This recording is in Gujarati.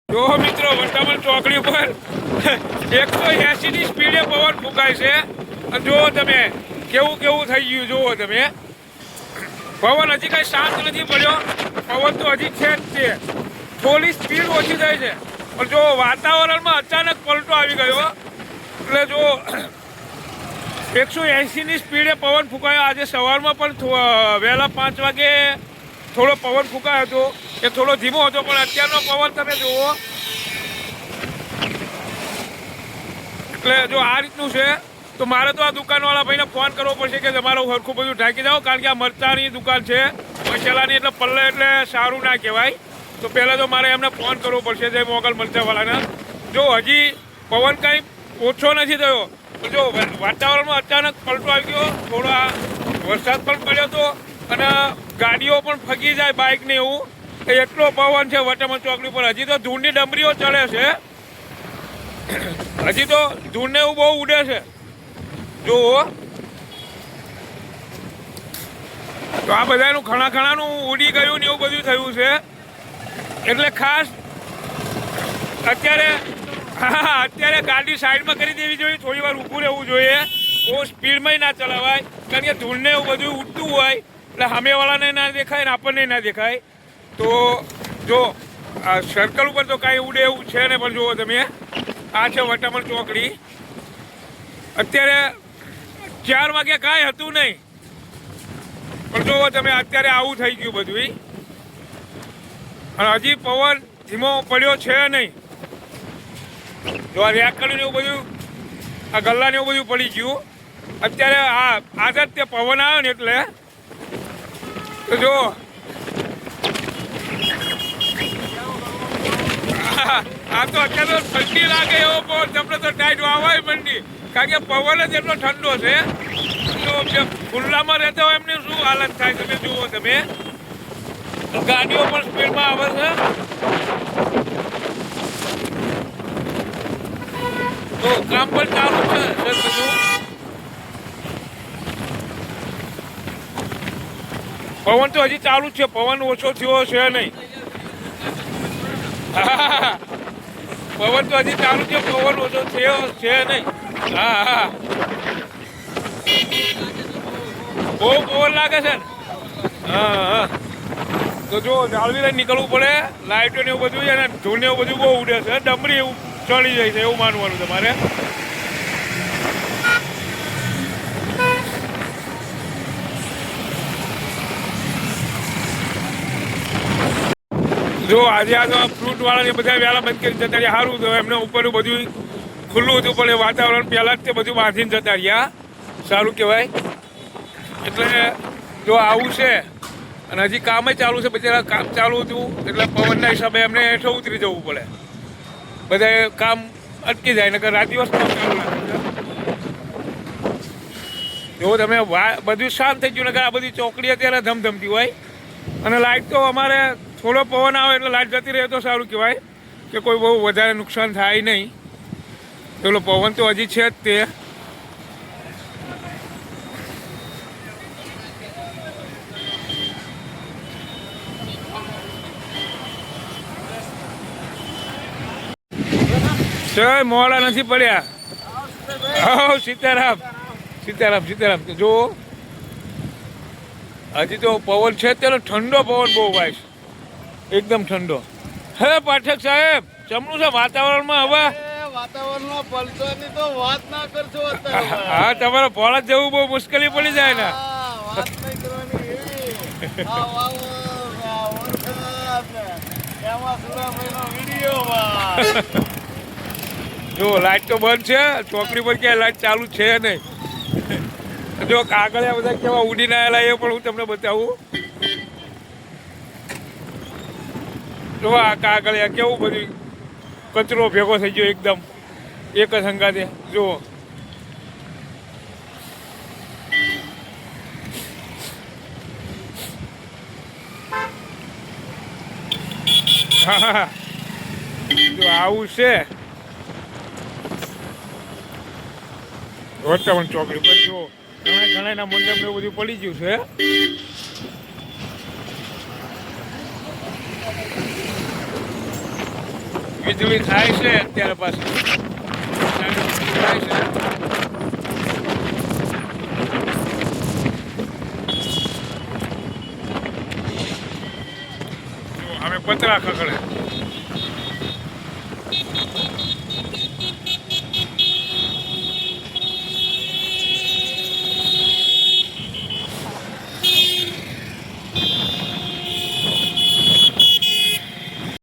જો મિત્રો વટામણ ચોકડી પર 180 ની સ્પીડે પવન ફૂંકાય છે. અને જુઓ તમે કેવું કેવું થઈ ગયું. જુઓ તમે પવન હજી કઈ શાંત નથી પડ્યો. પવન તો હજી છે જ તે. થોડી સ્પીડ ઓછી થઈ છે પણ જો વાતાવરણમાં અચાનક પલટો આવી ગયો એટલે જો 180 ની સ્પીડે પવન ફૂંકાયો. આજે સવારમાં પણ વહેલા 5 વાગે થોડો પવન ફૂંકાયો હતો. એ થોડો ધીમો હતો પણ અત્યારનો પવન તમે જુઓ. એટલે જો આ રીતનું છે તો મારે તો આ દુકાનવાળા ભાઈને ફોન કરવો પડશે કે તમારું સરખું બધું ઢાંકી જાઓ. કારણ કે આ મરચાની દુકાન છે મસાલાની, એટલે પલ્લે એટલે સારું ના કહેવાય. તો પહેલાં તો મારે એમને ફોન કરવો પડશે જે મોગલ મરચાવાળાને. જો હજી પવન કંઈ ઓછો નથી થયો. જો વાતાવરણમાં અચાનક પલટો આવી ગયો. થોડો વરસાદ પણ પડ્યો હતો અને ગાડીઓ પણ ફગી જાય બાઇકને એવું. એટલો પવન છે વટામણ ચોકડી પર. હજી તો ધૂળની ડમરીઓ ચડે છે. હજી તો ધૂળને એવું બહુ ઉડે છે. જુઓ તો આ બધાનું ખણાનું ઉડી ગયું ને એવું બધું થયું છે. એટલે ખાસ અત્યારે ગાડી સાઈડમાં કરી દેવી જોઈએ. થોડી વાર ઊભું રહેવું જોઈએ. બહુ સ્પીડમાં ના ચલાવાય કારણ કે ધૂળને એવું બધું ઉડતું હોય એટલે સામેવાળાને ના દેખાય ને આપણને ના દેખાય. તો જો આ સર્કલ ઉપર તો કાંઈ ઉડે એવું છે ને. પણ જુઓ તમે આ છે વટામણ ચોકડી. અત્યારે 4 વાગ્યા કાંઈ હતું નહીં પણ જુઓ તમે અત્યારે આવું થઈ ગયું બધું. અને હજી પવન ધીમો પડ્યો છે નહીં. જો આ રેકડીને એવું બધું આ ગલ્લાને એવું બધું પડી ગયું. અત્યારે આદત તે પવન આવ્યો ને એટલે તો જો આ તો અત્યારે ઠંડી લાગે એવો પવન તમને તો ટાઈટ વાવાય મંડી. કારણ કે પવન જ એટલો ઠંડો છે. તો જે ખુલ્લામાં રહેતા હોય એમને શું હાલત થાય તમે જુઓ. તમે ગાડીઓ પણ સ્પીડમાં આવે છે. તો કામ પણ ચાલુ છે પવન તો હજી ચાલુ જ છે. પવન ઓછો થયો છે નહીં. પવન તો હજી ચાલુ છે. પવન ઓછો થયો છે નહીં. હા બહુ પવન લાગે છે ને. હા તો જો જાળવી લઈને નીકળવું પડે. લાઇટો ને એવું બધું અને ધૂળ ને એવું બધું બહુ ઉડે છે. ડમરી એવું ચડી જાય છે એવું માનવાનું તમારે. જો આજે આ તો ફ્રૂટ વાળાને બધા વહેલા બંધ કરી જતા રહ્યા. સારું તો એમને ઉપર બધું ખુલ્લું હતું પણ એ વાતાવરણ પહેલાં જ તે બધું બાંધીને જતા રહ્યા. સારું કહેવાય. એટલે જો આવું છે અને હજી કામ ચાલુ છે. બચારા કામ ચાલુ હતું એટલે પવનના હિસાબે એમને હેઠળ ઉતરી જવું પડે. બધા કામ અટકી જાય નકર રાત દિવસ કામ ચાલુ રાખે. જો તમે બધું શાંત થઈ ગયું. નકર આ બધી ચોકડી અત્યારે ધમધમતી હોય. અને લાઇટ તો અમારે થોડો પવન આવે એટલે લાઇટ જતી રહે તો સારું કહેવાય કે કોઈ બહુ વધારે નુકસાન થાય નહીં. પેલો પવન તો હજી છે જ તે. ચલ મોડા નથી પડ્યા. હા સીતારામ સીતારામ સીતારામ. જો હજી તો પવન છે તેનો ઠંડો પવન બહુ ભાઈ. એકદમ ઠંડો. હે પાઠક સાહેબ ચમનું છે વાતાવરણમાં હવે. વાતાવરણમાં પલટવાની તો વાત ના કરશો. હા તમારે પોળા જવું બહુ મુશ્કેલી પડી જાય ને. વાત નહીં કરવાની એવી. એમાં સુરાભાઈનો વિડીયો. જો લાઈટ તો બંધ છે. ચોકડી પર ક્યાંય લાઈટ ચાલુ છે નહીં. જો કાગળિયા બધા કેવા ઉડીને આવેલા એ પણ હું તમને બતાવું. જો આ કાગળિયા કેવું બધું કચરો ભેગો થઈ ગયો એકદમ એક જ સંગાતે. જુઓ હા જો આવું છે વટામણ ચોકડી પર. જો ઘણા મંડપ ને બધું પડી ગયું છે. વીજળી થાય છે અત્યારે પાછી થાય છે. જો અમે પતરા ખખડે